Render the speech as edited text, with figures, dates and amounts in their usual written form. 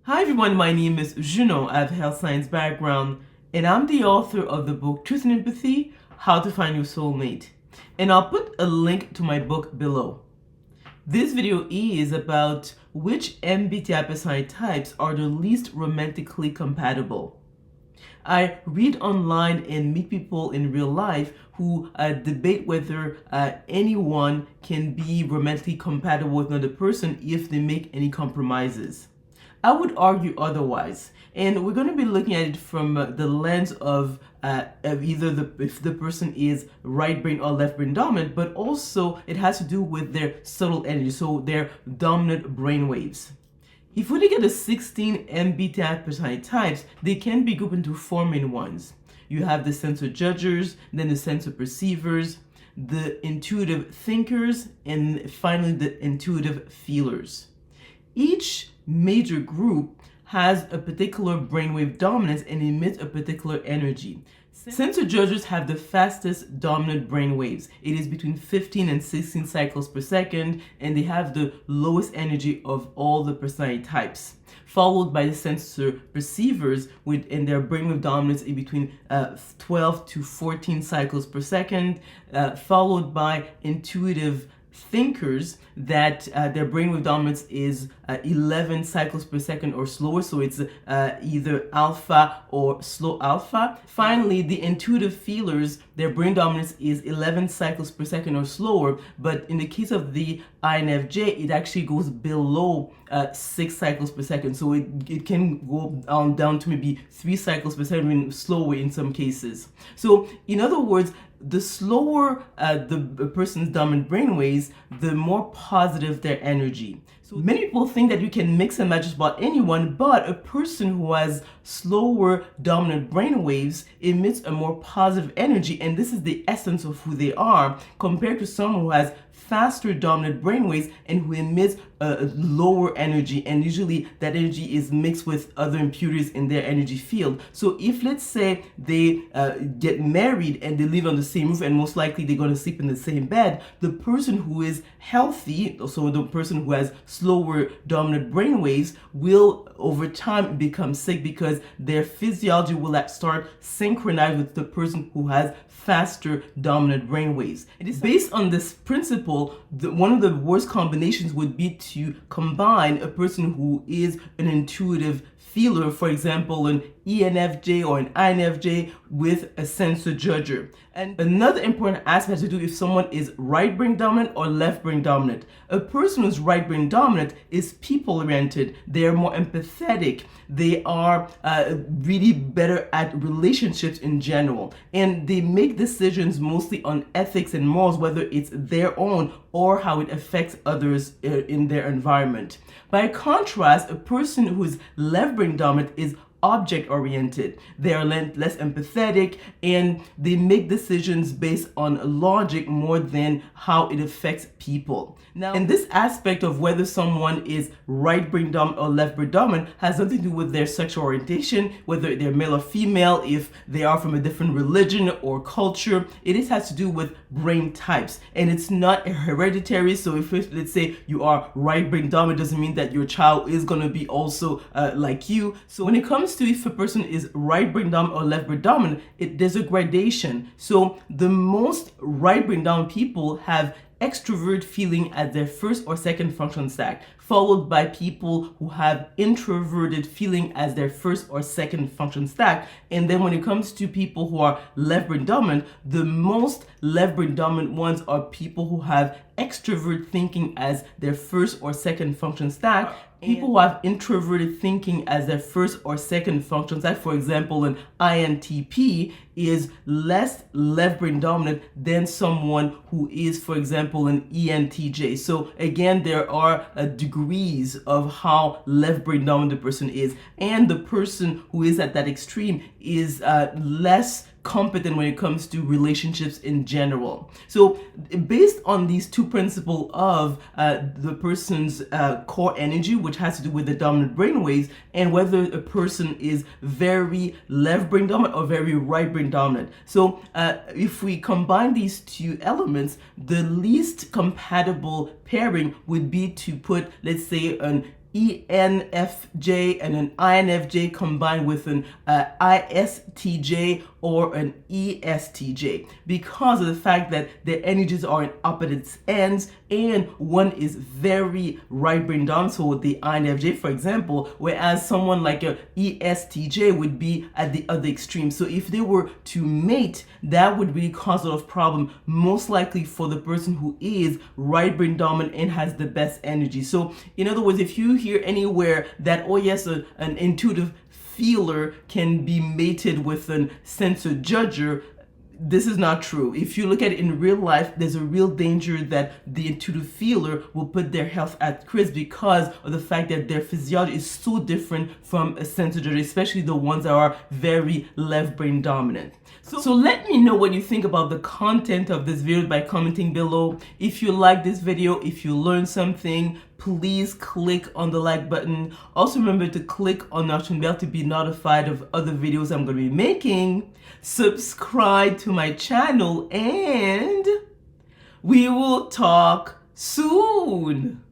Hi everyone, my name is Junon. I have a health science background, and I'm the author of the book Truth and Empathy, How to Find Your Soulmate. And I'll put a link to my book below. This video is about which MBTI personality types are the least romantically compatible. I read online and meet people in real life who debate whether anyone can be romantically compatible with another person if they make any compromises. I would argue otherwise, and we're going to be looking at it from the lens of either if the person is right brain or left brain dominant, but also it has to do with their subtle energy, so their dominant brain waves. If we look at the 16 MBTI personality types, they can be grouped into four main ones. You have the sensor judgers, then the sensor perceivers, the intuitive thinkers, and finally the intuitive feelers. Each major group has a particular brainwave dominance and emits a particular energy. Sensor judgers have the fastest dominant brain waves. It is between 15 and 16 cycles per second, and they have the lowest energy of all the personality types. Followed by the sensor perceivers, in their brainwave dominance in between 12 to 14 cycles per second, followed by intuitive thinkers that their brainwave dominance is 11 cycles per second or slower, so it's either alpha or slow alpha. Finally, the intuitive feelers, their brain dominance is 11 cycles per second or slower, but in the case of the INFJ, it actually goes below 6 cycles per second, so it can go down to maybe 3 cycles per second, slower in some cases. So in other words, the slower the person's dominant brainwaves, the more positive their energy. So many people think that you can mix and match just about anyone, but a person who has slower dominant brainwaves emits a more positive energy, and this is the essence of who they are, compared to someone who has faster dominant brainwaves and who emits a lower energy, and usually that energy is mixed with other impurities in their energy field. So if, let's say, they get married and they live on the same roof, and most likely they're going to sleep in the same bed, the person who is healthy, so the person who has slower dominant brainwaves, will over time become sick because their physiology will start synchronized with the person who has faster dominant brainwaves. It is based on this principle, one of the worst combinations would be to combine a person who is an intuitive feeler, for example, an ENFJ or an INFJ, with a sensor judger. And another important aspect has to do if someone is right brain dominant or left brain dominant. A person who's right brain dominant is people oriented. They are more empathetic. They are really better at relationships in general. And they make decisions mostly on ethics and morals, whether it's their own or how it affects others in their environment. By contrast, a person who is left brain dominant is object oriented. They are less empathetic, and they make decisions based on logic more than how it affects people. Now, in this aspect of whether someone is right brain dominant or left brain dominant has nothing to do with their sexual orientation, whether they're male or female, if they are from a different religion or culture. It has to do with brain types, and it's not hereditary. So if, let's say, you are right brain dominant, doesn't mean that your child is going to be also like you. So when it comes to if a person is right brain dominant or left brain dominant, there's a gradation. So the most right brain dominant people have extrovert feeling as their first or second function stack, followed by people who have introverted feeling as their first or second function stack. And then when it comes to people who are left brain dominant, the most left brain dominant ones are people who have extrovert thinking as their first or second function stack. People who have introverted thinking as their first or second function stack, for example, an INTP, is less left brain dominant than someone who is, for example, an ENTJ. So again, there are degrees of how left brain dominant the person is, and the person who is at that extreme is less competent when it comes to relationships in general. So based on these two principles of the person's core energy, which has to do with the dominant brainwaves, and whether a person is very left brain dominant or very right brain dominant. So if we combine these two elements, the least compatible pairing would be to put, let's say, an ENFJ and an INFJ combined with an ISTJ or an ESTJ, because of the fact that their energies are in opposite ends, and one is very right brain dominant, so with the INFJ for example, whereas someone like a ESTJ would be at the other extreme. So if they were to mate, that would really cause a lot of problem, most likely for the person who is right brain dominant and has the best energy. So in other words, if you hear anywhere that, oh yes, an intuitive feeler can be mated with a sensor judger, this is not true. If you look at it in real life, there's a real danger that the intuitive feeler will put their health at risk because of the fact that their physiology is so different from a sensor judger, especially the ones that are very left brain dominant. So let me know what you think about the content of this video by commenting below. If you like this video, if you learned something, please click on the like button. Also remember to click on the notification bell to be notified of other videos I'm going to be making. Subscribe to my channel and we will talk soon.